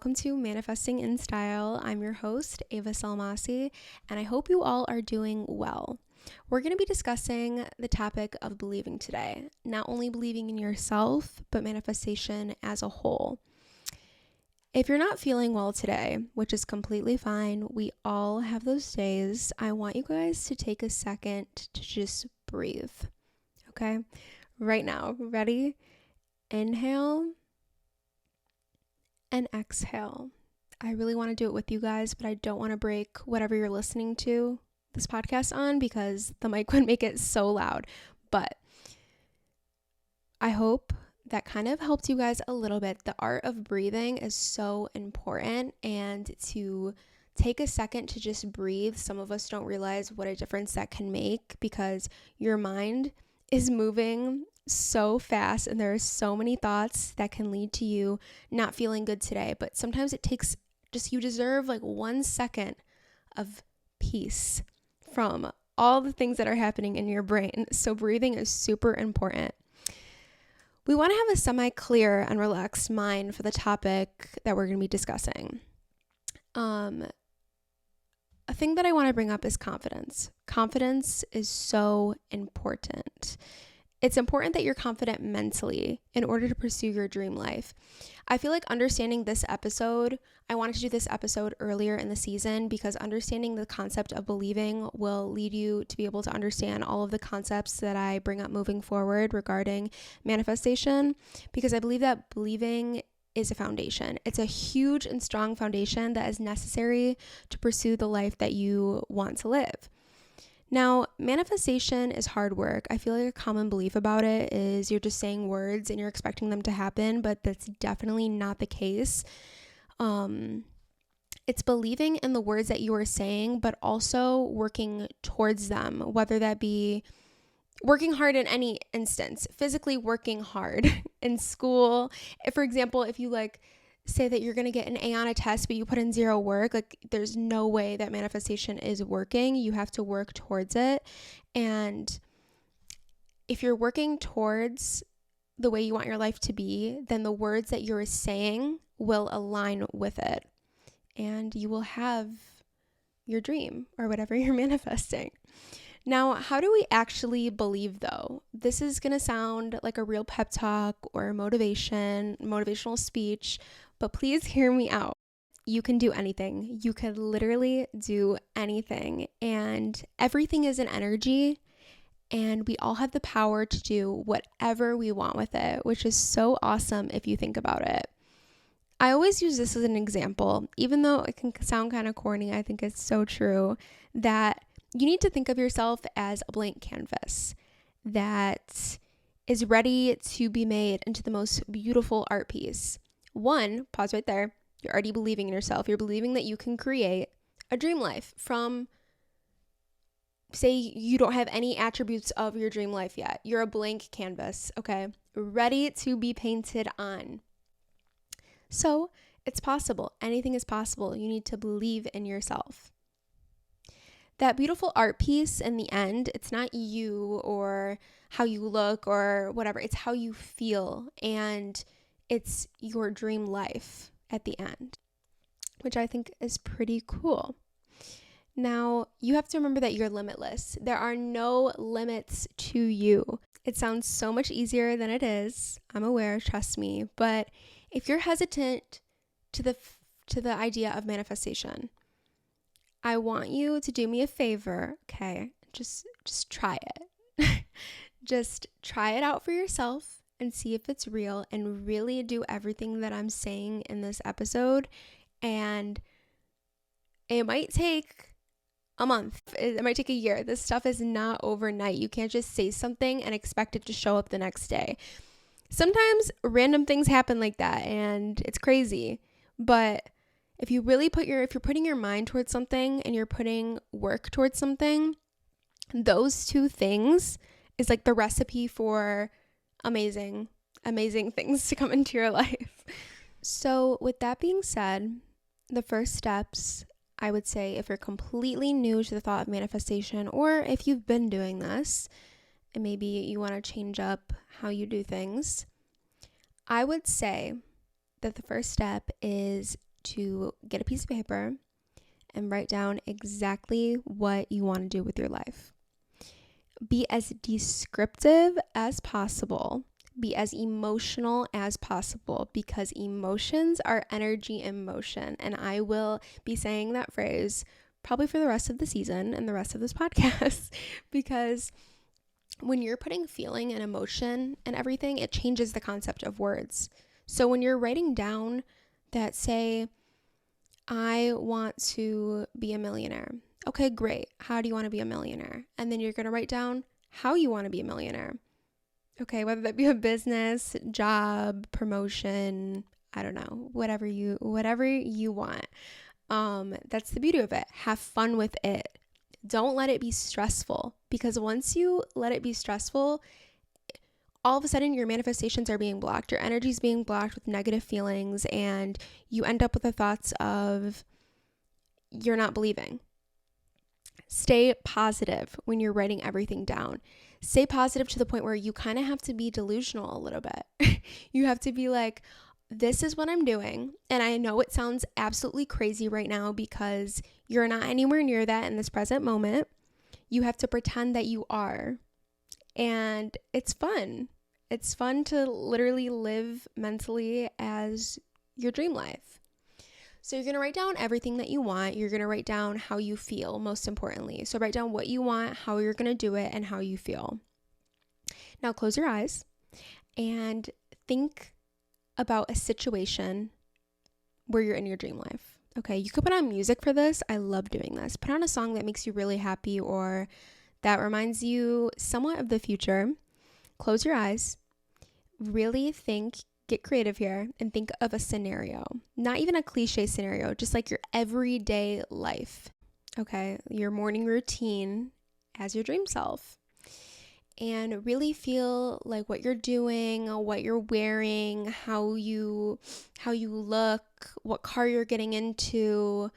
welcome to Manifesting in Style. I'm your host, avasalmaci, and I hope you all are doing well. We're going to be discussing the topic of believing today, not only believing in yourself, but manifestation as a whole. If you're not feeling well today, which is completely fine, we all have those days, I want you guys to take a second to just breathe, okay? Right now, ready? Inhale and exhale. I really want to do it with you guys, but I don't want to break whatever you're listening to this podcast on because the mic would make it so loud. But I hope that kind of helped you guys a little bit. The art of breathing is so important, and to take a second to just breathe. Some of us don't realize what a difference that can make because your mind is moving so fast and there are so many thoughts that can lead to you not feeling good today. But sometimes it takes you deserve like 1 second of peace from all the things that are happening in your brain. So breathing is super important. We want to have a semi-clear and relaxed mind for the topic that we're going to be discussing. A thing that I want to bring up is confidence. Confidence is so important. It's important that you're confident mentally in order to pursue your dream life. I feel like understanding this episode, I wanted to do this episode earlier in the season because understanding the concept of believing will lead you to be able to understand all of the concepts that I bring up moving forward regarding manifestation, because I believe that believing is a foundation. It's a huge and strong foundation that is necessary to pursue the life that you want to live. Now, manifestation is hard work. I feel like a common belief about it is you're just saying words and you're expecting them to happen, but that's definitely not the case. It's believing in the words that you are saying, but also working towards them, whether that be working hard in any instance, physically working hard in school. For example, if you say that you're going to get an A on a test, but you put in zero work, there's no way that manifestation is working. You have to work towards it. And if you're working towards the way you want your life to be, then the words that you're saying will align with it. And you will have your dream or whatever you're manifesting. Now, how do we actually believe though? This is going to sound like a real pep talk or motivational speech, but please hear me out. You can do anything. You could literally do anything, and everything is an energy, and we all have the power to do whatever we want with it, which is so awesome if you think about it. I always use this as an example, even though it can sound kind of corny. I think it's so true that you need to think of yourself as a blank canvas that is ready to be made into the most beautiful art piece. One, pause right there. You're already believing in yourself. You're believing that you can create a dream life from, say, you don't have any attributes of your dream life yet. You're a blank canvas, okay? Ready to be painted on. So it's possible. Anything is possible. You need to believe in yourself. That beautiful art piece in the end, it's not you or how you look or whatever. It's how you feel, and it's your dream life at the end, which I think is pretty cool. Now, you have to remember that you're limitless. There are no limits to you. It sounds so much easier than it is. I'm aware, trust me. But if you're hesitant to the idea of manifestation, I want you to do me a favor, okay? Just try it. Just try it out for yourself and see if it's real, and really do everything that I'm saying in this episode. And it might take a month. It might take a year. This stuff is not overnight. You can't just say something and expect it to show up the next day. Sometimes random things happen like that and it's crazy, but if you're putting your mind towards something and you're putting work towards something, those two things is like the recipe for amazing things to come into your life. So with that being said, the first steps, I would say, if you're completely new to the thought of manifestation, or if you've been doing this and maybe you want to change up how you do things, I would say that the first step is to get a piece of paper and write down exactly what you want to do with your life. Be as descriptive as possible. Be as emotional as possible, because emotions are energy in motion. And I will be saying that phrase probably for the rest of the season and the rest of this podcast, because when you're putting feeling and emotion and everything, it changes the concept of words. So when you're writing down that, say, I want to be a millionaire. Okay, great. How do you want to be a millionaire? And then you're going to write down how you want to be a millionaire. Okay, whether that be a business, job, promotion, I don't know, whatever you want. That's the beauty of it. Have fun with it. Don't let it be stressful, because once you let it be stressful, all of a sudden your manifestations are being blocked. Your energy is being blocked with negative feelings, and you end up with the thoughts of you're not believing. Stay positive when you're writing everything down. Stay positive to the point where you kind of have to be delusional a little bit. You have to be like, this is what I'm doing. And I know it sounds absolutely crazy right now because you're not anywhere near that in this present moment. You have to pretend that you are. And it's fun. It's fun to literally live mentally as your dream life. So you're going to write down everything that you want. You're going to write down how you feel, most importantly. So write down what you want, how you're going to do it, and how you feel. Now close your eyes and think about a situation where you're in your dream life. Okay, you could put on music for this. I love doing this. Put on a song that makes you really happy or that reminds you somewhat of the future. Close your eyes. Really get creative here and think of a scenario. Not even a cliche scenario, just like your everyday life. Okay, your morning routine as your dream self. And really feel like what you're doing, what you're wearing, how you look, what car you're getting into,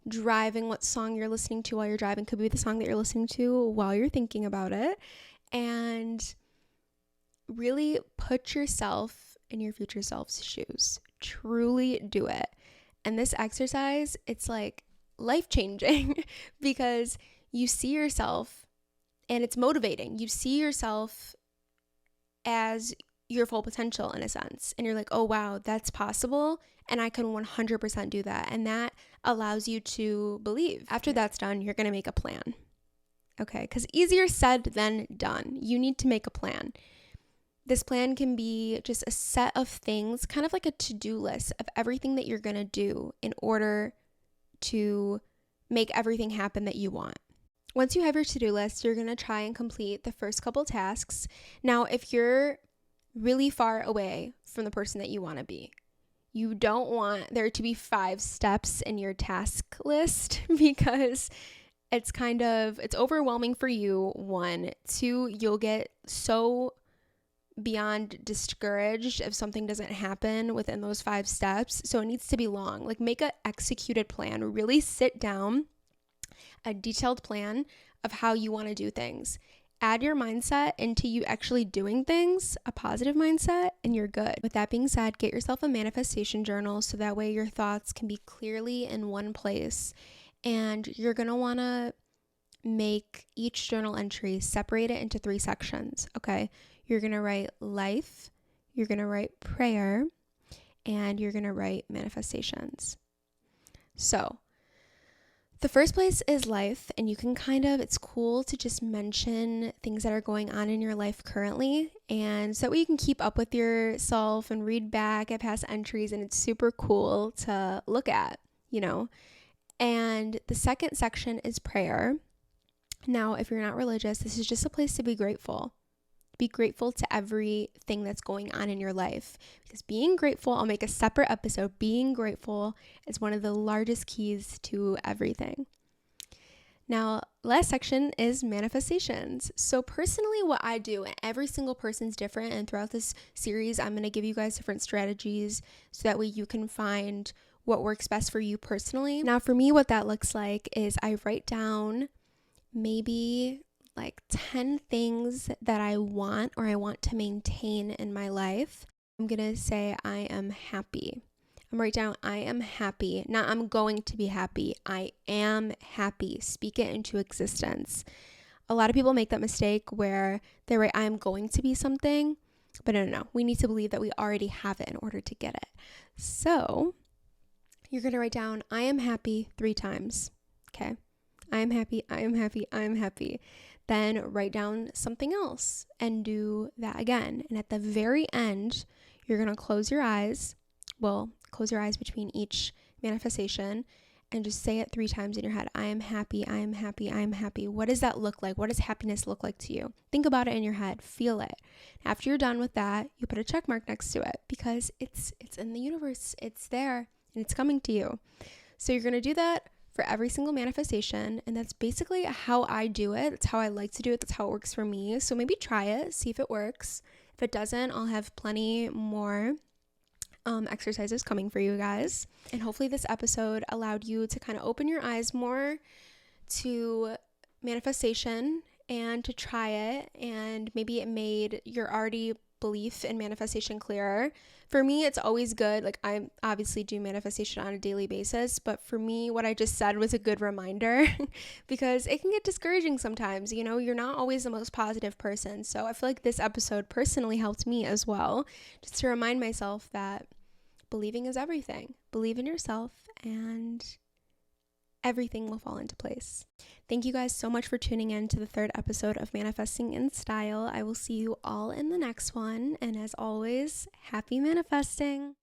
driving, what song you're listening to while you're driving. Could be the song that you're listening to while you're thinking about it. And really put yourself in your future self's shoes. Truly do it. And this exercise, it's like life-changing because you see yourself and it's motivating. You see yourself as your full potential in a sense. And you're like, oh, wow, that's possible. And I can 100% do that. And that allows you to believe. After that's done, you're going to make a plan. Okay, because easier said than done. You need to make a plan. This plan can be just a set of things, kind of like a to-do list of everything that you're going to do in order to make everything happen that you want. Once you have your to-do list, you're going to try and complete the first couple tasks. Now, if you're really far away from the person that you want to be, you don't want there to be 5 steps in your task list because it's overwhelming for you. 1, 2, you'll get so beyond discouraged if something doesn't happen within those 5 steps. So it needs to be long. Like, make an executed plan. Really sit down, a detailed plan of how you want to do things. Add your mindset into you actually doing things, a positive mindset, and you're good. With that being said, get yourself a manifestation journal so that way your thoughts can be clearly in one place. And you're going to want to make each journal entry, separate it into 3 sections, okay? You're going to write life, you're going to write prayer, and you're going to write manifestations. So the first place is life, and you can it's cool to just mention things that are going on in your life currently, and so that way you can keep up with yourself and read back at past entries, and it's super cool to look at, And the second section is prayer. Now, if you're not religious, this is just a place to be grateful. Be grateful to everything that's going on in your life, because being grateful, I'll make a separate episode. Being grateful is one of the largest keys to everything. Now, last section is manifestations. So personally, what I do, and every single person's different, and throughout this series, I'm going to give you guys different strategies so that way you can find what works best for you personally. Now, for me, what that looks like is I write down maybe like 10 things that I want or I want to maintain in my life. I'm going to say I am happy. I'm I'm write down, I am happy. Not I'm going to be happy. I am happy. Speak it into existence. A lot of people make that mistake where they write, I am going to be something. But no. We need to believe that we already have it in order to get it. So you're going to write down, I am happy 3 times. Okay. I am happy. I am happy. I am happy. Then write down something else and do that again. And at the very end, you're going to close your eyes. Well, close your eyes between each manifestation and just say it 3 times in your head. I am happy. I am happy. I am happy. What does that look like? What does happiness look like to you? Think about it in your head. Feel it. After you're done with that, you put a check mark next to it because it's in the universe. It's there and it's coming to you. So you're going to do that for every single manifestation. And that's basically how I do it. That's how I like to do it. That's how it works for me. So maybe try it, see if it works. If it doesn't, I'll have plenty more exercises coming for you guys. And hopefully this episode allowed you to kind of open your eyes more to manifestation and to try it. And maybe it made your already belief in manifestation clearer. For me, it's always good. Like, I obviously do manifestation on a daily basis, but for me, what I just said was a good reminder because it can get discouraging sometimes. You know, you're not always the most positive person. So I feel like this episode personally helped me as well, just to remind myself that believing is everything. Believe in yourself and everything will fall into place. Thank you guys so much for tuning in to the 3rd episode of Manifesting in Style. I will see you all in the next one. And as always, happy manifesting.